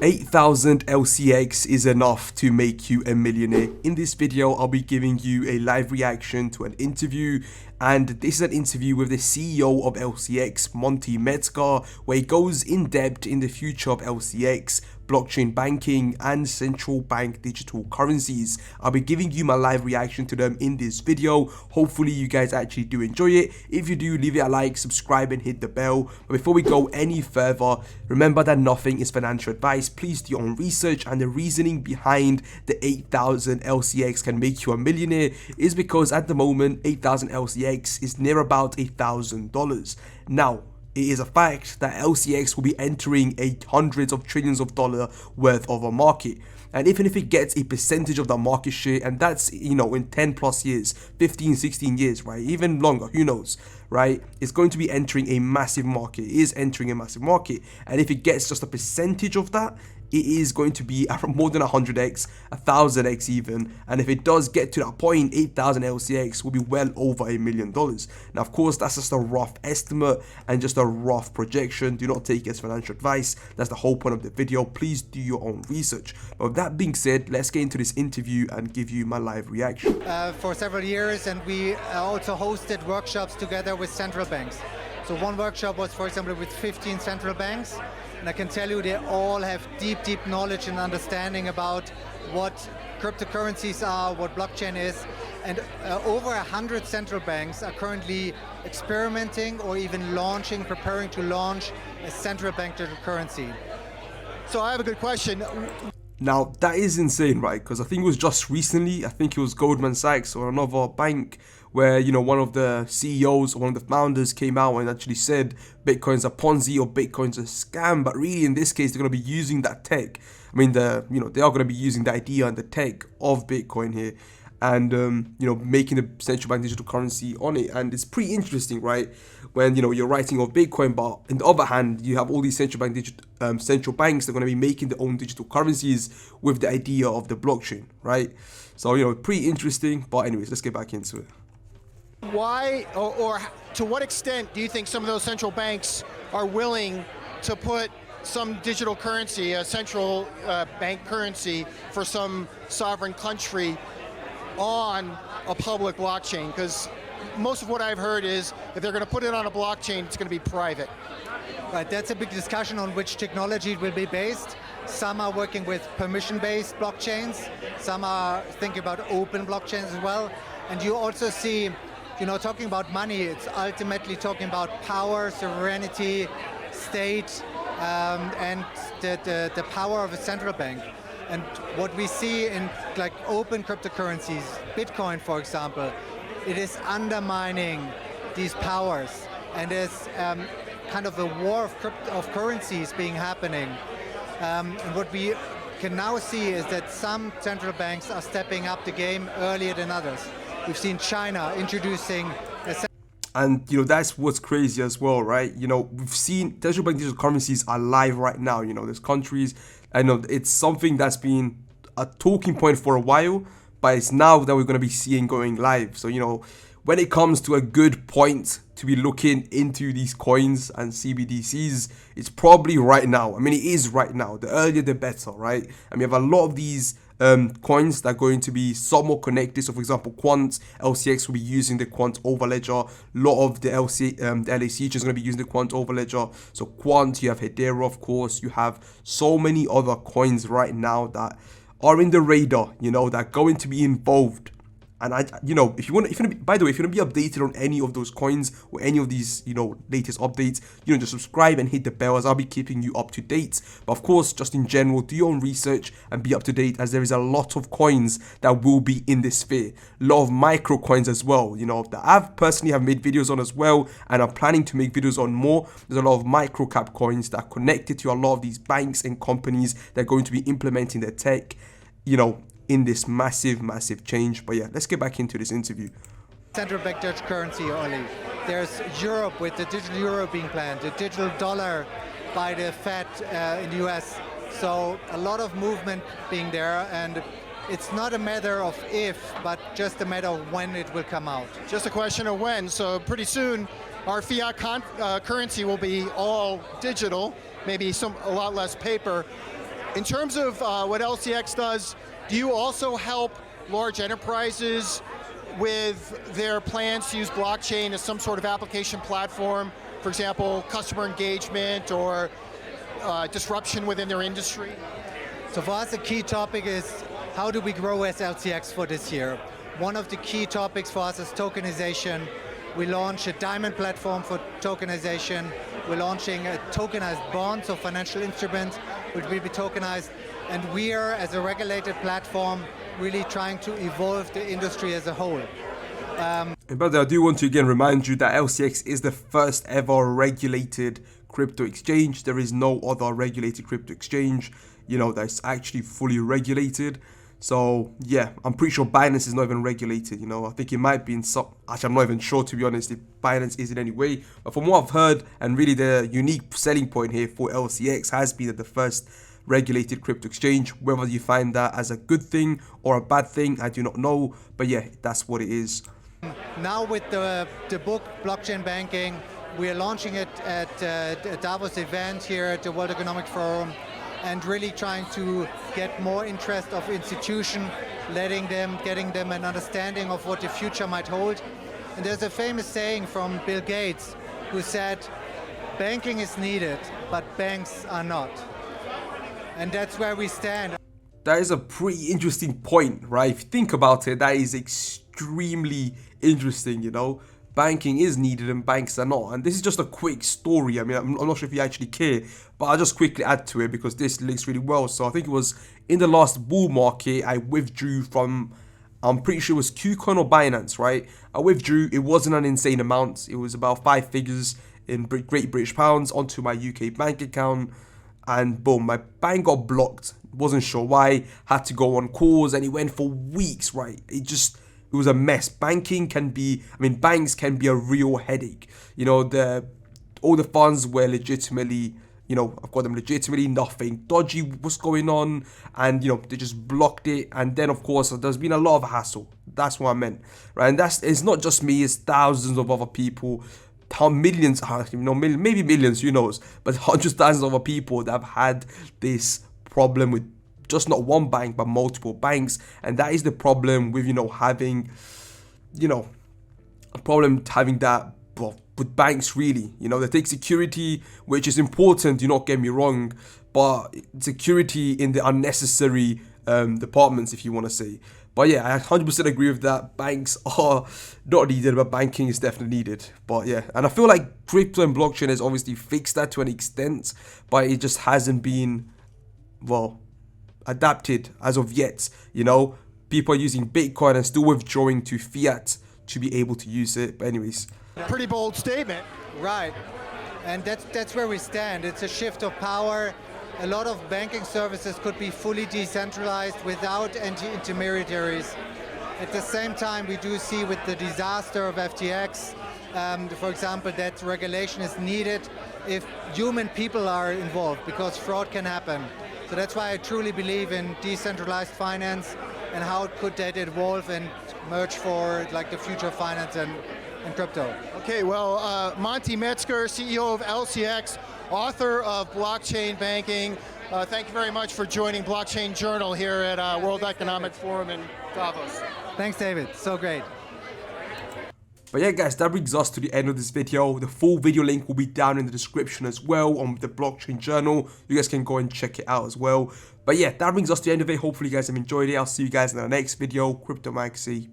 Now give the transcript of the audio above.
8,000 LCX is enough to make you a millionaire. In this video, I'll be giving you a live reaction to an interview, and this is an interview with the CEO of LCX, Monty Metzger, where he goes in depth in the future of LCX, blockchain banking, and central bank digital currencies. I'll be giving you my live reaction to them in this video. Hopefully you guys actually do enjoy it. If you do, leave it a like, subscribe, and hit the bell. But before we go any further, remember that nothing is financial advice. Please do your own research, and the reasoning behind the 8,000 LCX can make you a millionaire is because at the moment 8,000 LCX is near about $1,000. Now, it is a fact that LCX will be entering a hundreds of trillions of dollars worth of a market. And even if it gets a percentage of the market share, and that's, in 10 plus years, 15, 16 years, right? Even longer, who knows, right? It's going to be entering a massive market. It is entering a massive market. And if it gets just a percentage of that, it is going to be more than 100x, 1000x even. And if it does get to that point, 8,000 LCX will be well over $1 million. Now, of course, that's just a rough estimate and just a rough projection. Do not take it as financial advice. That's the whole point of the video. Please do your own research. But with that being said, let's get into this interview and give you my live reaction. For several years, and we also hosted workshops together with central banks. So one workshop was, for example, with 15 central banks. And I can tell you they all have deep knowledge and understanding about what cryptocurrencies are, what blockchain is. And over 100 central banks are currently experimenting or even preparing to launch a central bank digital currency. So I have a good question. Now, that is insane, right? Because I think it was just recently, I think it was Goldman Sachs or another bank where, one of the CEOs or one of the founders came out and actually said Bitcoin's a Ponzi or Bitcoin's a scam. But really, in this case, they're going to be using that tech. I mean, they are going to be using the idea and the tech of Bitcoin here and, making the central bank digital currency on it. And it's pretty interesting, right? When, you're writing off Bitcoin, but on the other hand, you have all these central banks that are going to be making their own digital currencies with the idea of the blockchain, right? So, pretty interesting. But anyways, let's get back into it. Why or to what extent do you think some of those central banks are willing to put some digital currency, a central bank currency for some sovereign country on a public blockchain? Because most of what I've heard is if they're going to put it on a blockchain, it's going to be private. Right, that's a big discussion on which technology it will be based. Some are working with permission-based blockchains. Some are thinking about open blockchains as well. And you also see, talking about money, it's ultimately talking about power, sovereignty, state, and the power of a central bank. And what we see in like open cryptocurrencies, Bitcoin, for example, it is undermining these powers. And there's kind of a war of currencies happening. And what we can now see is that some central banks are stepping up the game earlier than others. We've seen China introducing and that's what's crazy as well, right? We've seen central bank digital currencies are live right now. There's countries, I know it's something that's been a talking point for a while, but it's now that we're going to be seeing going live. So when it comes to a good point to be looking into these coins and CBDCs, it's probably right now. I mean, it is right now. The earlier the better, right? And we have a lot of these coins that are going to be somewhat connected. So for example, quant, LCX will be using the quant overledger. A lot of the LCH is going to be using the quant overledger. So quant, you have Hedera, of course. You have so many other coins right now that are in the radar, that are going to be involved. And if you want to be updated on any of those coins or any of these, latest updates, just subscribe and hit the bell as I'll be keeping you up to date. But of course, just in general, do your own research and be up to date, as there is a lot of coins that will be in this sphere. A lot of micro coins as well, that I've personally have made videos on as well, and I'm planning to make videos on more. There's a lot of micro cap coins that are connected to a lot of these banks and companies that are going to be implementing their tech, in this massive change. But yeah, let's get back into this interview. Central bank digital currency, Oli. There's Europe with the digital euro being planned, the digital dollar by the Fed in the US. So a lot of movement being there, and it's not a matter of if, but just a matter of when it will come out. Just a question of when. So pretty soon our fiat currency will be all digital, maybe a lot less paper. In terms of what LCX does, do you also help large enterprises with their plans to use blockchain as some sort of application platform, for example, customer engagement or disruption within their industry? So for us, the key topic is how do we grow as LCX for this year? One of the key topics for us is tokenization. We launch a diamond platform for tokenization. We're launching a tokenized bond, so financial instruments which will be tokenized. And we are, as a regulated platform, really trying to evolve the industry as a whole. But I do want to again remind you that LCX is the first ever regulated crypto exchange. There is no other regulated crypto exchange, that's actually fully regulated. So yeah, I'm pretty sure Binance is not even regulated. I think it might be in some. Actually, I'm not even sure, to be honest, if Binance is in any way. But from what I've heard, and really the unique selling point here for LCX has been that the first regulated crypto exchange. Whether you find that as a good thing or a bad thing, I do not know. But yeah, that's what it is. Now with the book Blockchain Banking, we are launching it at a Davos event here at the World Economic Forum, and really trying to get more interest of institution, getting them an understanding of what the future might hold. And there's a famous saying from Bill Gates who said, banking is needed, but banks are not. And that's where we stand. That is a pretty interesting point, right? If you think about it, that is extremely interesting, Banking is needed and banks are not. And this is just a quick story. I mean, I'm not sure if you actually care, but I'll just quickly add to it because this links really well. So I think it was in the last bull market, I withdrew from, I'm pretty sure it was KuCoin or Binance, right? I withdrew. It wasn't an insane amount. It was about 5 figures in Great British Pounds onto my UK bank account. And boom, my bank got blocked. Wasn't sure why. Had to go on calls and it went for weeks, right? It was a mess. Banks can be a real headache. All the funds were legitimately, I've got them legitimately, nothing dodgy was going on, and they just blocked it. And then of course there's been a lot of hassle. That's what I meant, right? And it's not just me, it's thousands of other people. Millions, maybe millions, who knows, but hundreds of thousands of other people that have had this problem with just not one bank but multiple banks. And that is the problem with having a problem having that with banks, really. They take security, which is important, do not get me wrong, but security in the unnecessary departments, if you want to say. But yeah, I 100% agree with that. Banks are not needed, but banking is definitely needed. But yeah, and I feel like crypto and blockchain has obviously fixed that to an extent, but it just hasn't been, adapted as of yet. People are using Bitcoin and still withdrawing to fiat to be able to use it. But anyways. Pretty bold statement. Right. And that's where we stand. It's a shift of power. A lot of banking services could be fully decentralized without intermediaries. At the same time, we do see with the disaster of FTX, for example, that regulation is needed if human people are involved, because fraud can happen. So that's why I truly believe in decentralized finance and how could that evolve and merge for the future of finance and crypto. Okay, well, Monty Metzger, CEO of LCX, author of Blockchain Banking. Thank you very much for joining Blockchain Journal here at World Economic Forum in Davos. Thanks, David. So great. But yeah, guys, that brings us to the end of this video. The full video link will be down in the description as well on the Blockchain Journal. You guys can go and check it out as well. But yeah, that brings us to the end of it. Hopefully you guys have enjoyed it. I'll see you guys in the next video. Cryptomaxie.